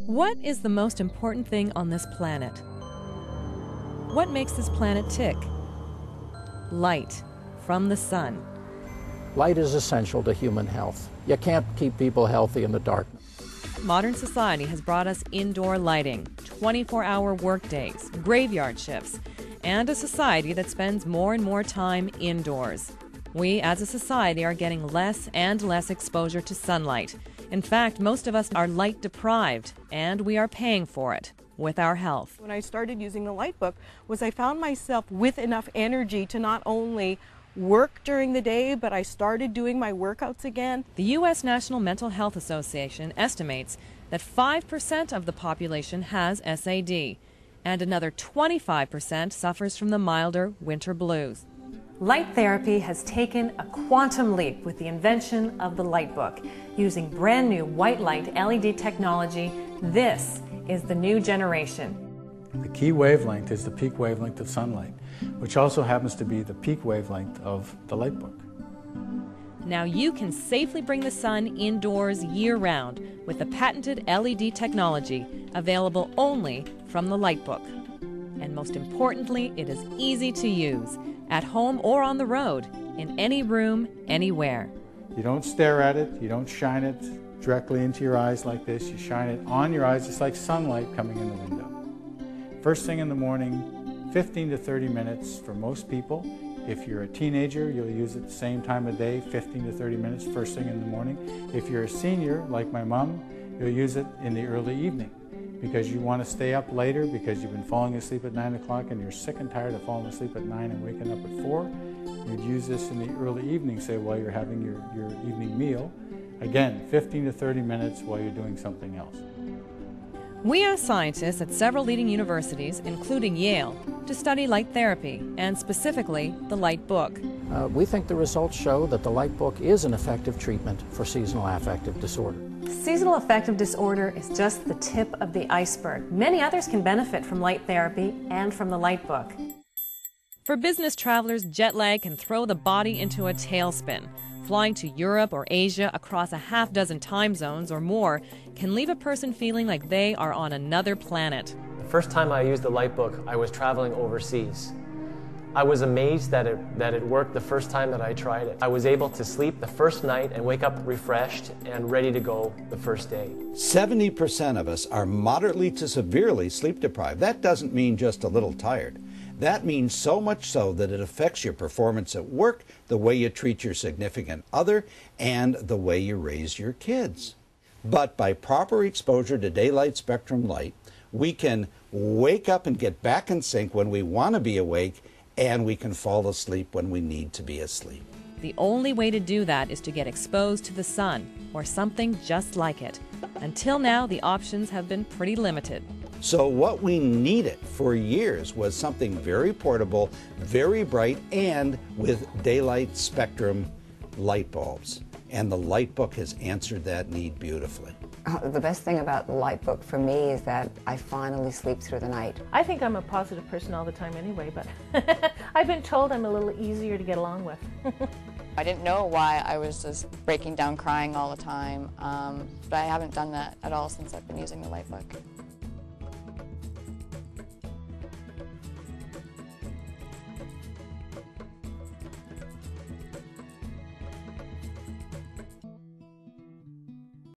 What is the most important thing on this planet? What makes this planet tick? Light from the sun. Light is essential to human health. You can't keep people healthy in the darkness. Modern society has brought us indoor lighting, 24-hour workdays, graveyard shifts, and a society that spends more and more time indoors. We as a society are getting less and less exposure to sunlight. In fact, most of us are light deprived, and we are paying for it with our health. When I started using the Litebook, I found myself with enough energy to not only work during the day, but I started doing my workouts again. The U.S. National Mental Health Association estimates that 5% of the population has SAD, and another 25% suffers from the milder winter blues. Light therapy has taken a quantum leap with the invention of the Litebook. Using brand new white light LED technology, this is the new generation. The key wavelength is the peak wavelength of sunlight, which also happens to be the peak wavelength of the Litebook. Now you can safely bring the sun indoors year-round with the patented LED technology available only from the Litebook. And most importantly, it is easy to use, at home or on the road, in any room, anywhere. You don't stare at it, you don't shine it directly into your eyes like this, you shine it on your eyes just like sunlight coming in the window. First thing in the morning, 15 to 30 minutes for most people. If you're a teenager, you'll use it the same time of day, 15 to 30 minutes first thing in the morning. If you're a senior, like my mom, you'll use it in the early evening because you want to stay up later because you've been falling asleep at 9 o'clock and you're sick and tired of falling asleep at 9 and waking up at 4. You'd use this in the early evening, say, while you're having your evening meal. Again, 15 to 30 minutes while you're doing something else. We asked scientists at several leading universities, including Yale, to study light therapy, and specifically the Litebook. We think the results show that the Litebook is an effective treatment for seasonal affective disorder. Seasonal affective disorder is just the tip of the iceberg. Many others can benefit from light therapy and from the Litebook. For business travelers, jet lag can throw the body into a tailspin. Flying to Europe or Asia across a half dozen time zones or more can leave a person feeling like they are on another planet. The first time I used the Litebook, I was traveling overseas. I was amazed that it worked the first time that I tried it. I was able to sleep the first night and wake up refreshed and ready to go the first day. 70% of us are moderately to severely sleep deprived. That doesn't mean just a little tired. That means so much so that it affects your performance at work, the way you treat your significant other, and the way you raise your kids. But by proper exposure to daylight spectrum light, we can wake up and get back in sync when we want to be awake, and we can fall asleep when we need to be asleep. The only way to do that is to get exposed to the sun, or something just like it. Until now, the options have been pretty limited. So what we needed for years was something very portable, very bright, and with daylight spectrum light bulbs. And the Litebook has answered that need beautifully. The best thing about the Litebook for me is that I finally sleep through the night. I think I'm a positive person all the time anyway, but I've been told I'm a little easier to get along with. I didn't know why I was just breaking down crying all the time, but I haven't done that at all since I've been using the Litebook.